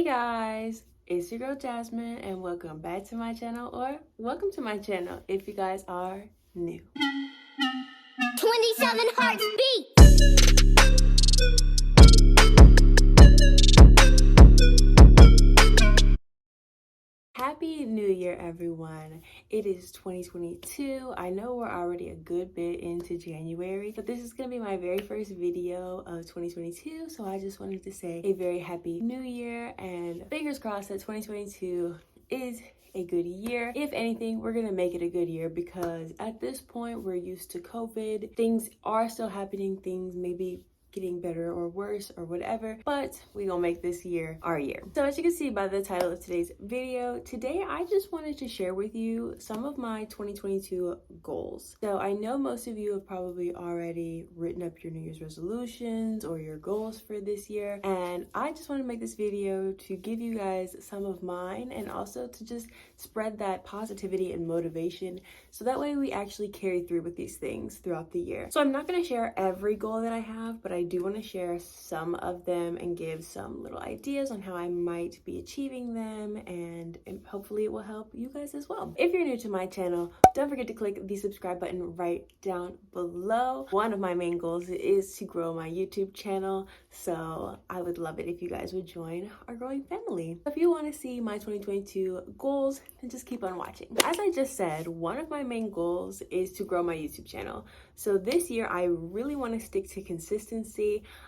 Hey guys, it's your girl Jasmine and welcome back to my channel, or welcome to my channel if you guys are new. 27 hearts beat. Happy New Year, everyone. It is 2022. I know we're already a good bit into January, but this is going to be my very first video of 2022. So I just wanted to say a very happy New Year and fingers crossed that 2022 is a good year. If anything, we're gonna make it a good year because at this point we're used to COVID. Things are still happening, things maybe getting better or worse or whatever, but we gonna make this year our year. So as you can see by the title of today's video, today I just wanted to share with you some of my 2022 goals. So I know most of you have probably already written up your New Year's resolutions or your goals for this year, and I just want to make this video to give you guys some of mine and also to just spread that positivity and motivation so that way we actually carry through with these things throughout the year. So I'm not going to share every goal that I have, but I do want to share some of them and give some little ideas on how I might be achieving them, and hopefully it will help you guys as well. If you're new to my channel, don't forget to click the subscribe button right down below. One of my main goals is to grow my YouTube channel, so I would love it if you guys would join our growing family. If you want to see my 2022 goals, then just keep on watching. As I just said, one of my main goals is to grow my YouTube channel. So this year I really want to stick to consistency.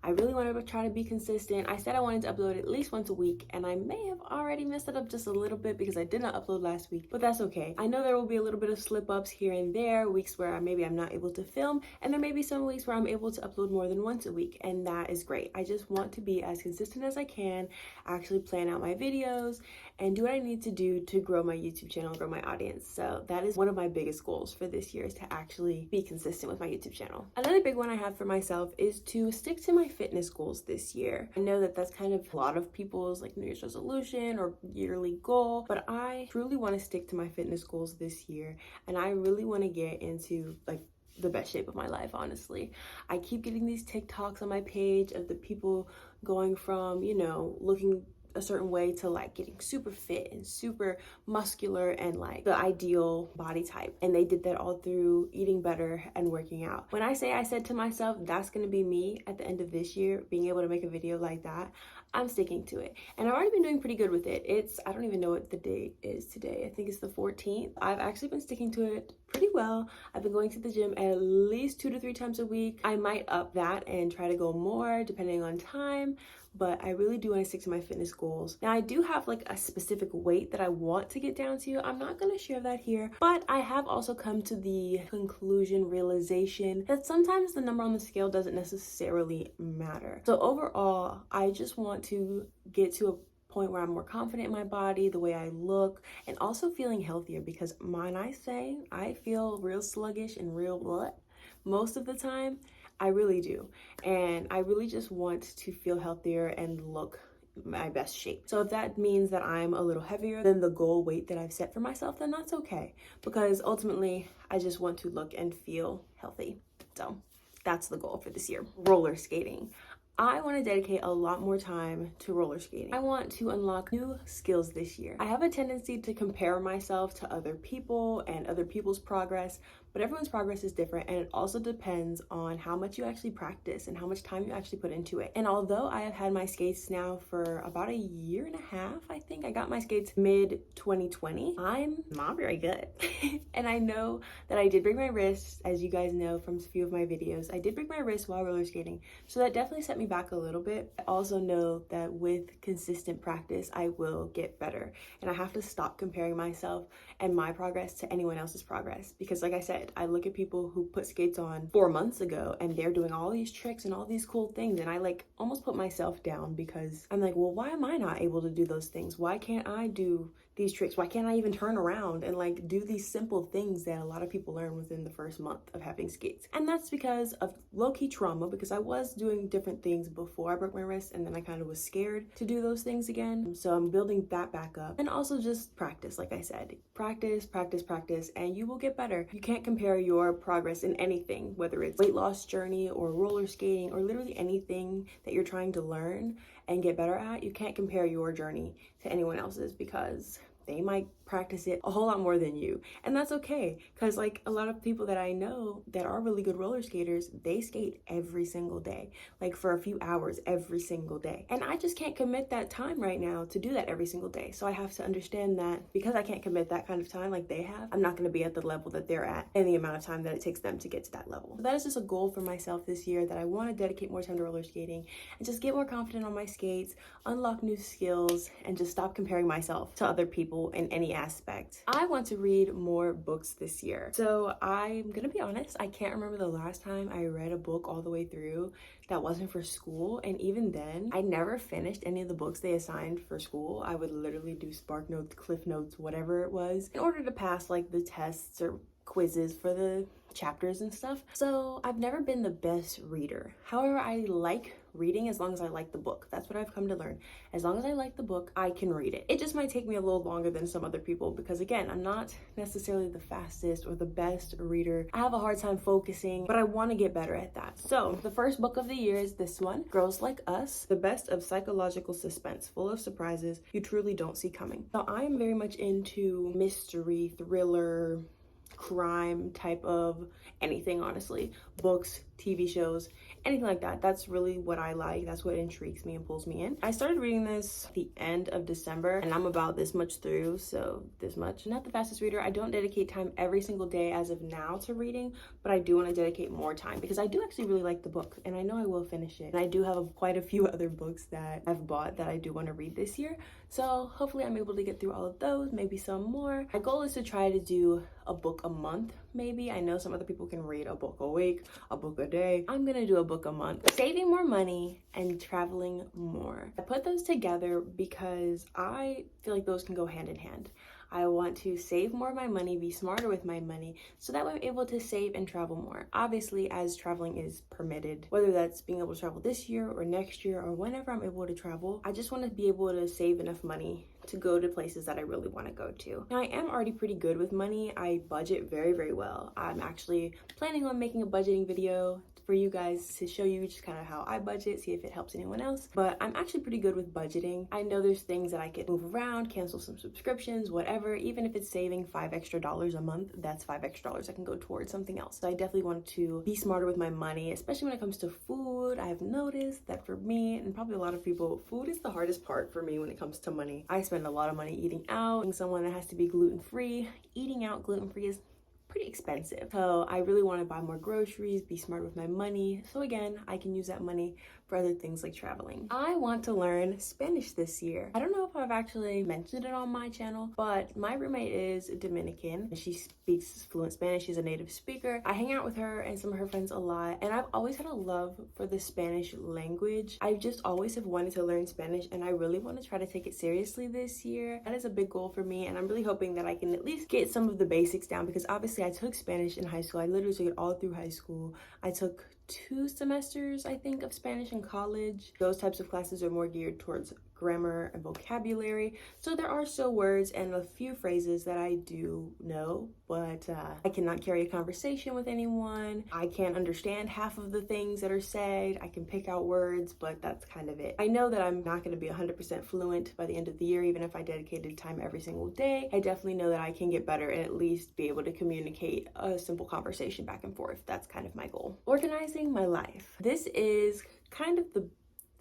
I really want to try to be consistent. I said I wanted to upload at least once a week, and I may have already messed it up just a little bit because I did not upload last week, but that's okay. I know there will be a little bit of slip ups here and there, weeks where I'm not able to film, and there may be some weeks where I'm able to upload more than once a week, and that is great. I just want to be as consistent as I can, actually plan out my videos and do what I need to do to grow my YouTube channel, grow my audience. So that is one of my biggest goals for this year, is to actually be consistent with my YouTube channel. Another big one I have for myself is to stick to my fitness goals this year. I know that that's kind of a lot of people's like New Year's resolution or yearly goal, but I truly want to stick to my fitness goals this year, and I really want to get into like the best shape of my life, honestly. I keep getting these TikToks on my page of the people going from, looking a certain way to like getting super fit and super muscular and like the ideal body type, and they did that all through eating better and working out. When I said to myself that's going to be me at the end of this year, being able to make a video like that, I'm sticking to it, and I've already been doing pretty good with it. I don't even know what the date is today. I think it's the 14th. I've actually been sticking to it pretty well. I've been going to the gym at least 2 to 3 times a week. I might up that and try to go more depending on time, but I really do want to stick to my fitness goals. Now I do have like a specific weight that I want to get down to. I'm not going to share that here, but I have also come to the realization that sometimes the number on the scale doesn't necessarily matter. So overall, I just want to get to a point where I'm more confident in my body, the way I look, and also feeling healthier, because when I say I feel real sluggish and real most of the time, I really do. And I really just want to feel healthier and look my best shape. So if that means that I'm a little heavier than the goal weight that I've set for myself, then that's okay, because ultimately I just want to look and feel healthy. So that's the goal for this year. Roller skating. I want to dedicate a lot more time to roller skating. I want to unlock new skills this year. I have a tendency to compare myself to other people and other people's progress, but everyone's progress is different, and it also depends on how much you actually practice and how much time you actually put into it. And although I have had my skates now for about a year and a half, I think I got my skates mid 2020, I'm not very good. And I know that I did break my wrist, as you guys know from a few of my videos. I did break my wrist while roller skating, so that definitely set me back a little bit. I also know that with consistent practice, I will get better, and I have to stop comparing myself and my progress to anyone else's progress, because like I said, I look at people who put skates on 4 months ago and they're doing all these tricks and all these cool things, and I like almost put myself down because I'm like, well, why am I not able to do those things? Why can't I do these tricks? Why can't I even turn around and like do these simple things that a lot of people learn within the first month of having skates? And that's because of low-key trauma, because I was doing different things before I broke my wrist, and then I kind of was scared to do those things again. So I'm building that back up, and also just practice. Like I said, practice, and you will get better. You can't compare your progress in anything, whether it's weight loss journey or roller skating or literally anything that you're trying to learn and get better at. You can't compare your journey to anyone else's because they might practice it a whole lot more than you. And that's okay, because like a lot of people that I know that are really good roller skaters, they skate every single day, like for a few hours every single day. And I just can't commit that time right now to do that every single day. So I have to understand that because I can't commit that kind of time like they have, I'm not going to be at the level that they're at in the amount of time that it takes them to get to that level. So that is just a goal for myself this year, that I want to dedicate more time to roller skating and just get more confident on my skates, unlock new skills, and just stop comparing myself to other people in any aspect. I want to read more books this year. So I'm gonna be honest, I can't remember the last time I read a book all the way through that wasn't for school. And even then, I never finished any of the books they assigned for school. I would literally do Spark Notes, Cliff Notes, whatever it was, in order to pass like the tests or quizzes for the chapters and stuff. So I've never been the best reader. However, I like reading as long as I like the book. That's what I've come to learn. As long as I like the book, I can read it. It just might take me a little longer than some other people because again, I'm not necessarily the fastest or the best reader. I have a hard time focusing, but I want to get better at that. So the first book of the year is this one, Girls Like Us, the best of psychological suspense, full of surprises you truly don't see coming. Now I am very much into mystery, thriller, crime type of anything, honestly. Books, TV shows, anything like that. That's really what I like. That's what intrigues me and pulls me in. I started reading this at the end of December and I'm about this much through, so this much. Not the fastest reader. I don't dedicate time every single day as of now to reading, but I do want to dedicate more time because I do actually really like the book and I know I will finish it. And I do have quite a few other books that I've bought that I do want to read this year. So hopefully I'm able to get through all of those, maybe some more. My goal is to try to do a book a month, maybe. I know some other people can read a book a week, a book a day. I'm gonna do a book a month. Saving more money and traveling more. I put those together because I feel like those can go hand in hand. I want to save more of my money, be smarter with my money, so that way I'm able to save and travel more. Obviously, as traveling is permitted, whether that's being able to travel this year or next year or whenever I'm able to travel, I just want to be able to save enough money to go to places that I really want to go to. Now, I am already pretty good with money. I budget very, very well. I'm actually planning on making a budgeting video for you guys to show you just kind of how I budget, see if it helps anyone else. But I'm actually pretty good with budgeting. I know there's things that I could move around, cancel some subscriptions, whatever. Even if it's saving $5 extra a month, that's $5 extra that can go towards something else. So I definitely want to be smarter with my money, especially when it comes to food. I have noticed that for me, and probably a lot of people, food is the hardest part for me when it comes to money. I spend a lot of money eating out. Being someone that has to be gluten-free, eating out gluten-free is pretty expensive. So I really want to buy more groceries, be smart with my money. So again, I can use that money for other things like traveling. I want to learn Spanish this year. I don't know if I've actually mentioned it on my channel, but my roommate is Dominican. She speaks fluent Spanish. She's a native speaker. I hang out with her and some of her friends a lot, and I've always had a love for the Spanish language. I just always have wanted to learn Spanish, and I really want to try to take it seriously this year. That is a big goal for me, and I'm really hoping that I can at least get some of the basics down, because obviously I took Spanish in high school. I literally took it all through high school. I took 2 semesters, I think, of Spanish in college. Those types of classes are more geared towards grammar and vocabulary. So there are still words and a few phrases that I do know, but I cannot carry a conversation with anyone. I can't understand half of the things that are said. I can pick out words, but that's kind of it. I know that I'm not going to be 100% fluent by the end of the year, even if I dedicated time every single day. I definitely know that I can get better and at least be able to communicate a simple conversation back and forth. That's kind of my goal. Organizing my life. This is kind of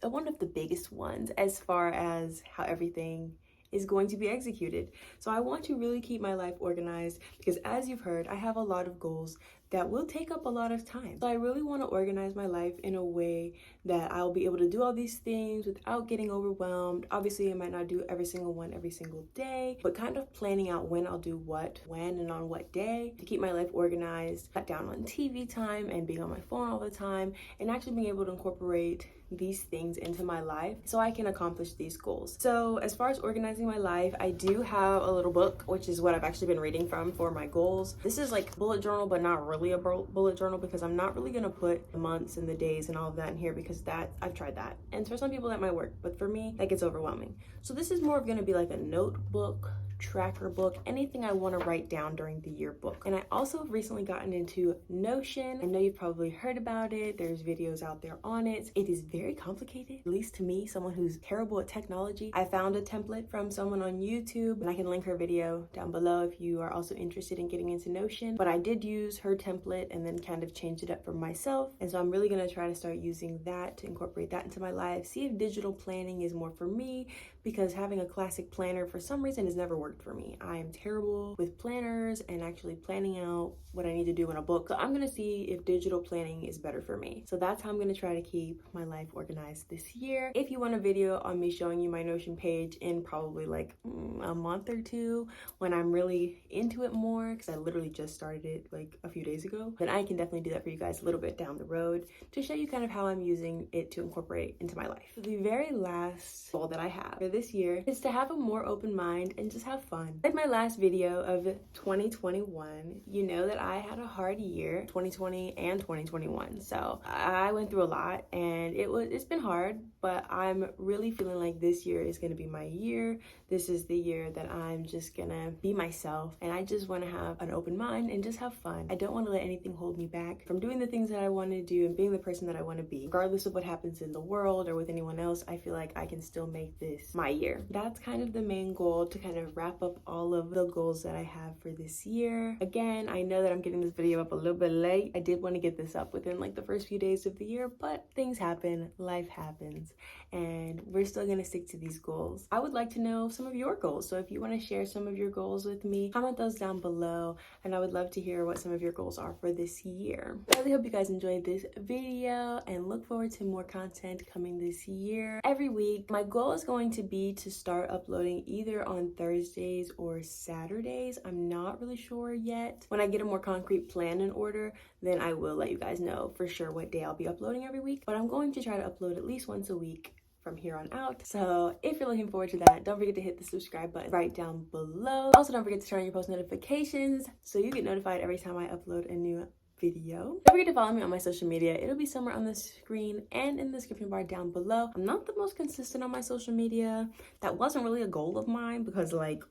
one of the biggest ones as far as how everything is going to be executed. So I want to really keep my life organized because, as you've heard, I have a lot of goals that will take up a lot of time. So I really want to organize my life in a way that I'll be able to do all these things without getting overwhelmed. Obviously, I might not do every single one every single day, but kind of planning out when I'll do what, when, and on what day to keep my life organized, cut down on TV time and being on my phone all the time, and actually being able to incorporate these things into my life so I can accomplish these goals. So as far as organizing my life, I do have a little book, which is what I've actually been reading from for my goals. This is like bullet journal, but not really really a bullet journal, because I'm not really gonna put the months and the days and all of that in here, because I've tried that, and for some people that might work, but for me that gets overwhelming. So this is more of gonna be like a notebook, tracker book, anything I want to write down during the yearbook. And I also have recently gotten into Notion. I know you've probably heard about it. There's videos out there on it. It is very complicated, at least to me, someone who's terrible at technology. I found a template from someone on YouTube, and I can link her video down below if you are also interested in getting into Notion. But I did use her template and then kind of changed it up for myself, and so I'm really going to try to start using that to incorporate that into my life, see if digital planning is more for me, because having a classic planner for some reason has never worked for me. I am terrible with planners and actually planning out what I need to do in a book. So I'm gonna see if digital planning is better for me. So that's how I'm gonna try to keep my life organized this year. If you want a video on me showing you my Notion page in probably like a month or two, when I'm really into it more, because I literally just started it like a few days ago, then I can definitely do that for you guys a little bit down the road to show you kind of how I'm using it to incorporate into my life. So the very last goal that I have for this year is to have a more open mind and just have fun. Like my last video of 2021, you know that I had a hard year, 2020 and 2021. So I went through a lot, and it's been hard, but I'm really feeling like this year is gonna be my year. This is the year that I'm just gonna be myself, and I just wanna have an open mind and just have fun. I don't wanna let anything hold me back from doing the things that I wanna do and being the person that I wanna be. Regardless of what happens in the world or with anyone else, I feel like I can still make this my year. That's kind of the main goal, to kind of wrap up all of the goals that I have for this year. Again, I know that I'm getting this video up a little bit late. I did want to get this up within like the first few days of the year, but things happen, life happens, and we're still gonna stick to these goals. I would like to know some of your goals, so if you want to share some of your goals with me, comment those down below, and I would love to hear what some of your goals are for this year. I really hope you guys enjoyed this video and look forward to more content coming this year. Every week, my goal is going to be to start uploading either on Thursdays or Saturdays. I'm not really sure yet. When I get a more concrete plan in order, then I will let you guys know for sure what day I'll be uploading every week, but I'm going to try to upload at least once a week from here on out. So if you're looking forward to that, don't forget to hit the subscribe button right down below. Also, don't forget to turn on your post notifications so you get notified every time I upload a new video. Don't forget to follow me on my social media. It'll be somewhere on the screen and in the description bar down below. I'm not the most consistent on my social media. That wasn't really a goal of mine, because like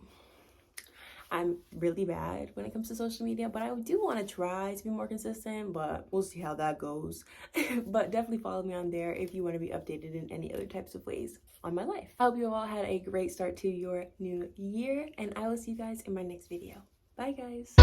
I'm really bad when it comes to social media, but I do want to try to be more consistent, but we'll see how that goes. But definitely follow me on there if you want to be updated in any other types of ways on my life. I hope you all had a great start to your new year, and I will see you guys in my next video. Bye guys.